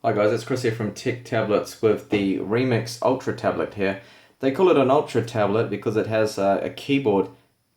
Hi guys, it's Chris here from Tech Tablets with the Remix Ultra tablet here. They call it an Ultra tablet because it has a keyboard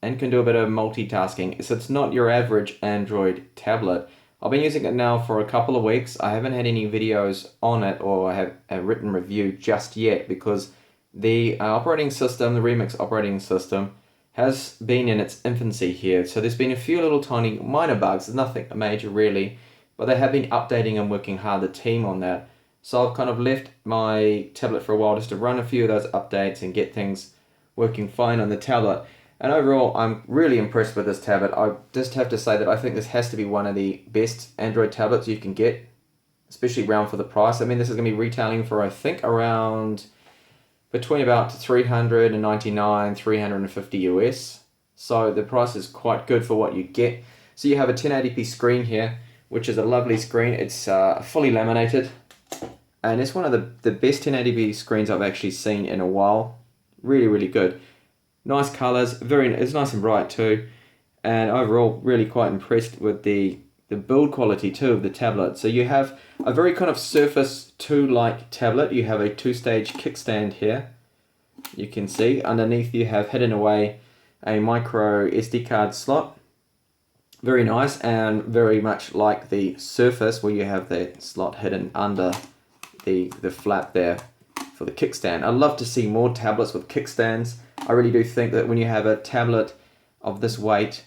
and can do a bit of multitasking. So it's not your average Android tablet. I've been using it now for a couple of weeks. I haven't had any videos on it or have a written review just yet because the operating system, the Remix operating system, has been in its infancy here. So there's been a few little tiny minor bugs, nothing major really, but they have been updating and working hard, the team, on that. So I've kind of left my tablet for a while just to run a few of those updates and get things working fine on the tablet. And overall, I'm really impressed with this tablet. I just have to say that I think this has to be one of the best Android tablets you can get, especially around for the price. I mean, this is going to be retailing for, I think, around between about 399, 350 US. So the price is quite good for what you get. So you have a 1080p screen here, which is a lovely screen. It's fully laminated, and it's one of the best 1080p screens I've actually seen in a while. Really, really good. Nice colors, it's nice and bright too, and overall really quite impressed with the build quality too of the tablet. So you have a very kind of Surface 2-like tablet. You have a two-stage kickstand here. You can see underneath you have hidden away a micro SD card slot. Very nice, and very much like the Surface where you have that slot hidden under the flap there for the kickstand. I'd love to see more tablets with kickstands. I really do think that when you have a tablet of this weight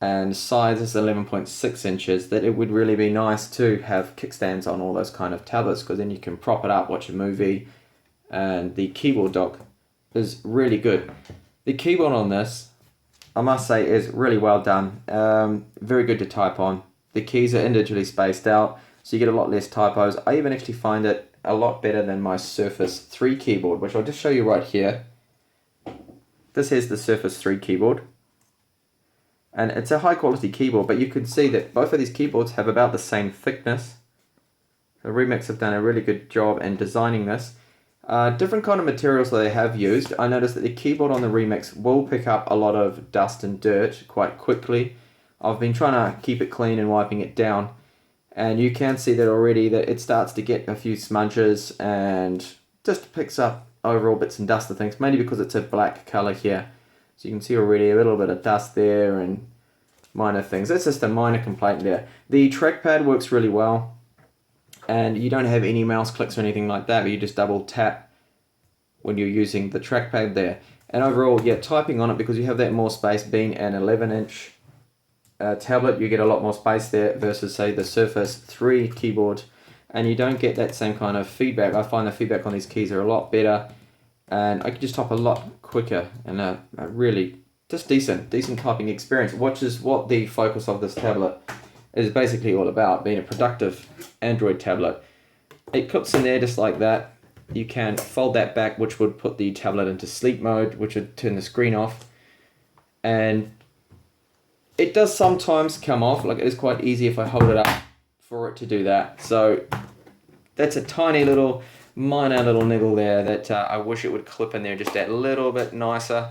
and size is 11.6 inches, that it would really be nice to have kickstands on all those kind of tablets, because then you can prop it up, watch a movie, and the keyboard dock is really good. The keyboard on this, I must say, is really well done. Very good to type on. The keys are individually spaced out, so you get a lot less typos. I even actually find it a lot better than my Surface 3 keyboard, which I'll just show you right here. This is the Surface 3 keyboard, and it's a high quality keyboard, but you can see that both of these keyboards have about the same thickness. The Remix have done a really good job in designing this. Different kind of materials that they have used. I noticed that the keyboard on the Remix will pick up a lot of dust and dirt quite quickly. I've been trying to keep it clean and wiping it down, and you can see that already that it starts to get a few smudges and just picks up overall bits and dust of things, mainly because it's a black color here. So you can see already a little bit of dust there and minor things. That's just a minor complaint there. The trackpad works really well, and you don't have any mouse clicks or anything like that, but you just double tap when you're using the trackpad there. And overall, yeah, typing on it, because you have that more space, being an 11-inch tablet, you get a lot more space there versus, say, the Surface 3 keyboard, and you don't get that same kind of feedback. I find the feedback on these keys are a lot better, and I can just type a lot quicker, and a really just decent typing experience, which is what the focus of this tablet is basically all about, being a productive Android tablet. It clips in there just like that. You can fold that back, which would put the tablet into sleep mode, which would turn the screen off. And it does sometimes come off, like it is quite easy if I hold it up for it to do that. So that's a tiny little, minor little niggle there that I wish it would clip in there just that little bit nicer.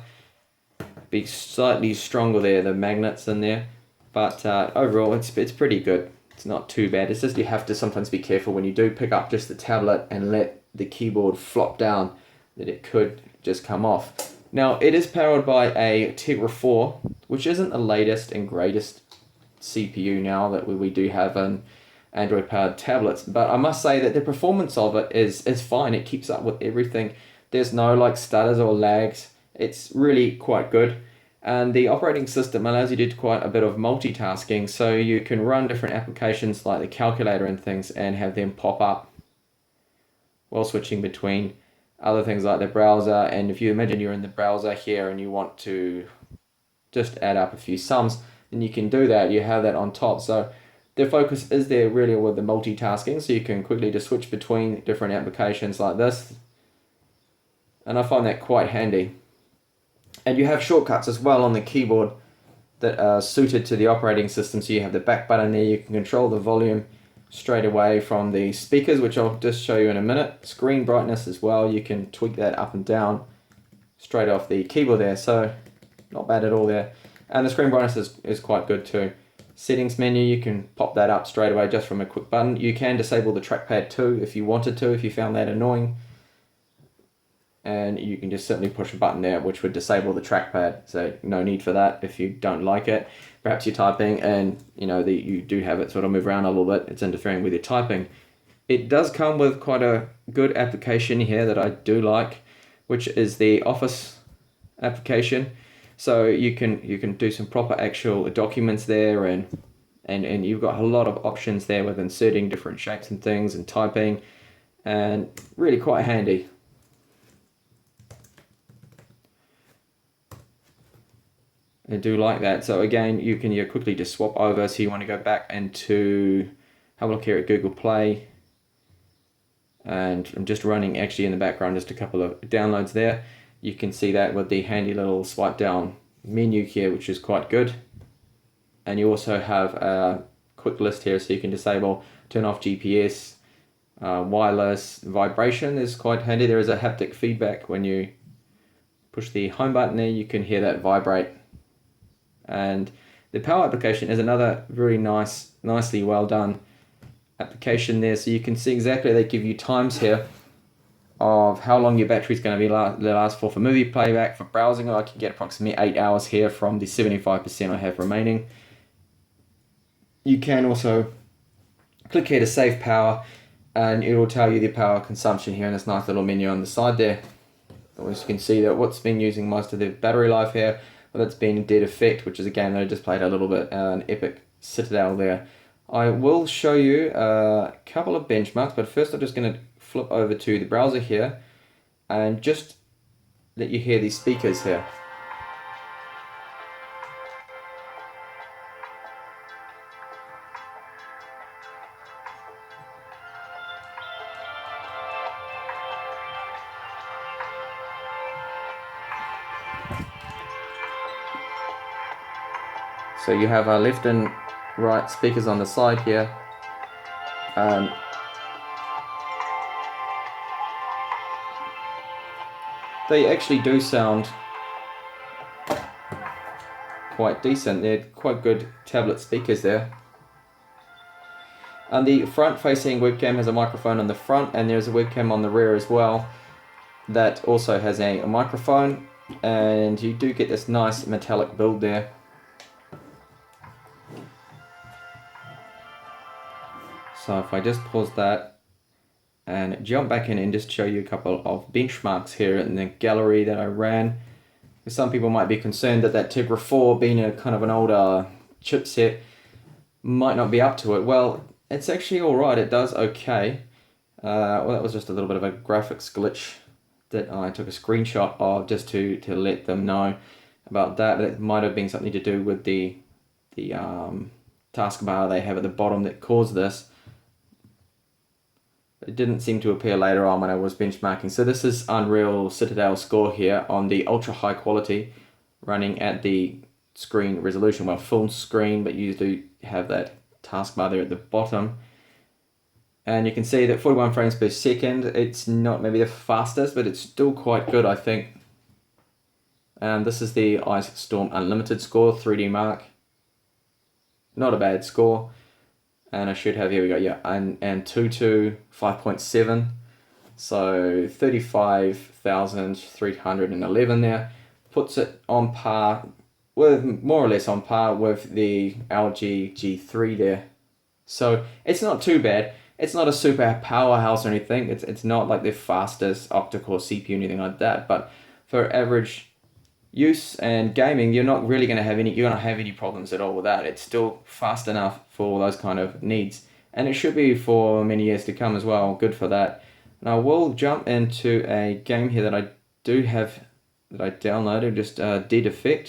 Be slightly stronger there, the magnets in there. But overall, it's pretty good. It's not too bad. It's just you have to sometimes be careful when you do pick up just the tablet and let the keyboard flop down, that it could just come off. Now, it is powered by a Tegra 4, which isn't the latest and greatest CPU now that we do have in Android-powered tablets. But I must say that the performance of it is fine. It keeps up with everything. There's no like stutters or lags. It's really quite good. And the operating system allows you to do quite a bit of multitasking, so you can run different applications like the calculator and things and have them pop up while switching between other things like the browser. And if you imagine you're in the browser here and you want to just add up a few sums, then you can do that. You have that on top. So the focus is there really with the multitasking, so you can quickly just switch between different applications like this. And I find that quite handy. And you have shortcuts as well on the keyboard that are suited to the operating system. So you have the back button there. You can control the volume straight away from the speakers, which I'll just show you in a minute. Screen brightness as well. You can tweak that up and down straight off the keyboard there. So not bad at all there. And the screen brightness is quite good too. settings menu, you can pop that up straight away just from a quick button. You can disable the trackpad too if you wanted to, if you found that annoying. And you can just simply push a button there which would disable the trackpad, so no need for that if you don't like it. Perhaps you're typing and you do have it sort of move around a little bit, it's interfering with your typing. It does come with quite a good application here that I do like, which is the Office application. So you can do some proper actual documents there, and you've got a lot of options there with inserting different shapes and things and typing, and really quite handy. I do like that. So again, you can quickly just swap over. So you want to go back into, have a look here at Google Play. And I'm just running actually in the background just a couple of downloads there. You can see that with the handy little swipe down menu here, which is quite good. And you also have a quick list here, so you can disable, turn off GPS, wireless, vibration is quite handy. There is a haptic feedback when you push the home button there, you can hear that vibrate. And the power application is another very nicely well done application there. So you can see exactly, they give you times here of how long your battery is going to be last for movie playback. For browsing, I can get approximately 8 hours here from the 75% I have remaining. You can also click here to save power, and it will tell you the power consumption here in this nice little menu on the side there. As you can see that what's been using most of the battery life here, well, that's been Jide Tech, which is a game that I just played a little bit, an epic Citadel there. I will show you a couple of benchmarks, but first I'm just going to flip over to the browser here and just let you hear these speakers here. So you have left and right speakers on the side here. They actually do sound quite decent. They're quite good tablet speakers there. And the front-facing webcam has a microphone on the front, and there's a webcam on the rear as well that also has a microphone, and you do get this nice metallic build there. So if I just pause that and jump back in and just show you a couple of benchmarks here in the gallery that I ran. Some people might be concerned that Tegra 4, being a kind of an older chipset, might not be up to it. Well, it's actually alright, it does okay. Well, that was just a little bit of a graphics glitch that I took a screenshot of just to let them know about that. It might have been something to do with the taskbar they have at the bottom that caused this. It didn't seem to appear later on when I was benchmarking. So this is Unreal Citadel score here on the ultra high quality, running at the screen resolution, well, full screen, but you do have that taskbar there at the bottom. And you can see that 41 frames per second, it's not maybe the fastest, but it's still quite good, I think. And this is the Ice Storm Unlimited score, 3D Mark. Not a bad score. And I should have, here we go, yeah, and Tutu 5.7, so 35,311 there, puts it on par with, more or less on par with the LG G3 there. So it's not too bad. It's not a super powerhouse or anything. It's not like the fastest octa-core CPU or anything like that, but for average use and gaming, you're not really going to have any problems at all with that. It's still fast enough for those kind of needs, and it should be for many years to come as well. Good for that. Now we'll jump into a game here that I do have, that I downloaded, just Jide Tech,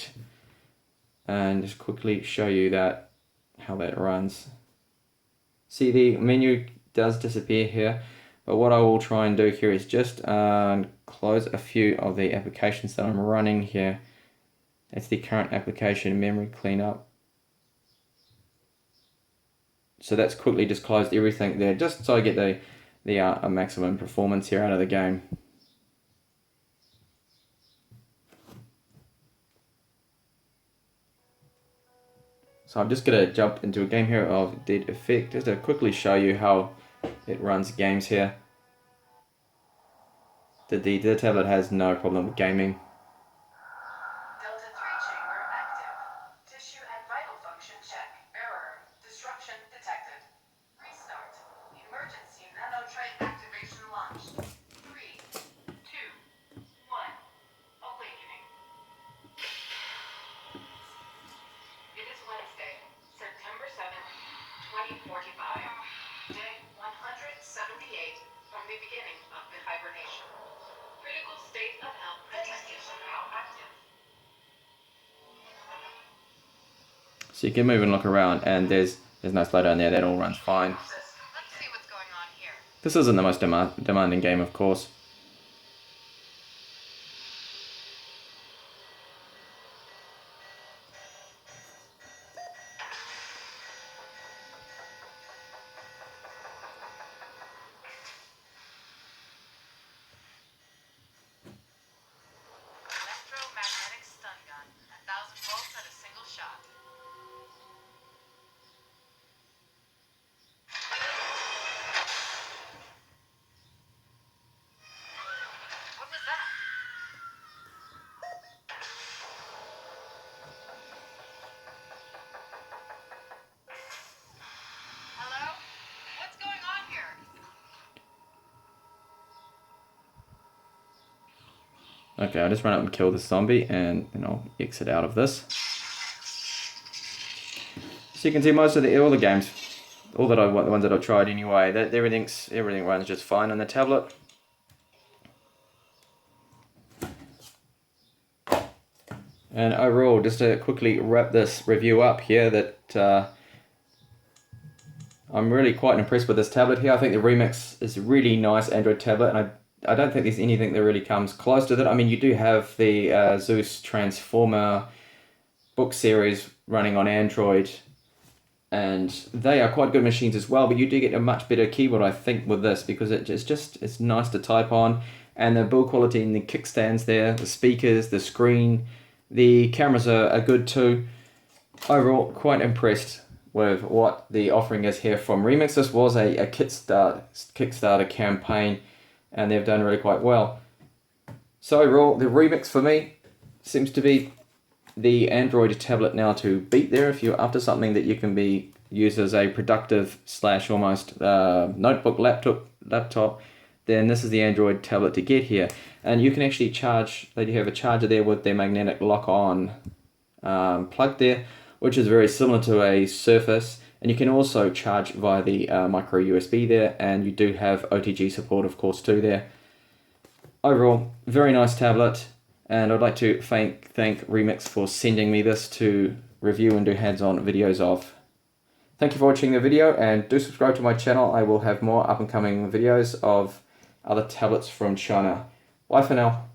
and just quickly show you that how that runs. See, the menu does disappear here, but what I will try and do here is just close a few of the applications that I'm running here. It's the current application memory cleanup. So that's quickly just closed everything there, just so I get the maximum performance here out of the game. So I'm just going to jump into a game here of Jide Tech just to quickly show you how it runs games here. The Jide tablet has no problem with gaming. Delta 3 chamber active. Tissue and vital function check. Error. Destruction detected. Restart. Emergency nanotrain activation launched. 3, 2, 1. Awakening. It is Wednesday, September 7th, 2045. Day 178 from the beginning of the hibernation. Critical state of health detected. Now active. So you can move and look around, and there's no slowdown there. That all runs fine. Let's see what's going on here. This isn't the most demanding game, of course. Electromagnetic stun gun. 1,000 volts at a single shot. What was that? Hello? What's going on here? Okay, I'll just run up and kill this zombie, and then I'll exit out of this. So you can see most of all the games, the ones that I've tried anyway, that everything runs just fine on the tablet. And overall, just to quickly wrap this review up here, that I'm really quite impressed with this tablet here. I think the Remix is a really nice Android tablet, and I don't think there's anything that really comes close to that. I mean, you do have the Zeus Transformer book series running on Android, and they are quite good machines as well, but you do get a much better keyboard, I think, with this, because it's nice to type on, and the build quality and the kickstands there, the speakers, the screen, the cameras are good too. Overall, quite impressed with what the offering is here from Remix. This was a Kickstarter campaign, and they've done really quite well. So overall, the Remix for me seems to be the Android tablet now to beat there. If you're after something that you can be used as a productive / almost notebook laptop, then this is the Android tablet to get here. And you can actually charge. They do have a charger there with their magnetic lock-on plug there, which is very similar to a Surface. And you can also charge via the micro USB there, and you do have OTG support, of course, too there. Overall, very nice tablet, and I'd like to thank Remix for sending me this to review and do hands-on videos of. Thank you for watching the video, and do subscribe to my channel. I will have more up-and-coming videos of other tablets from China. Bye for now.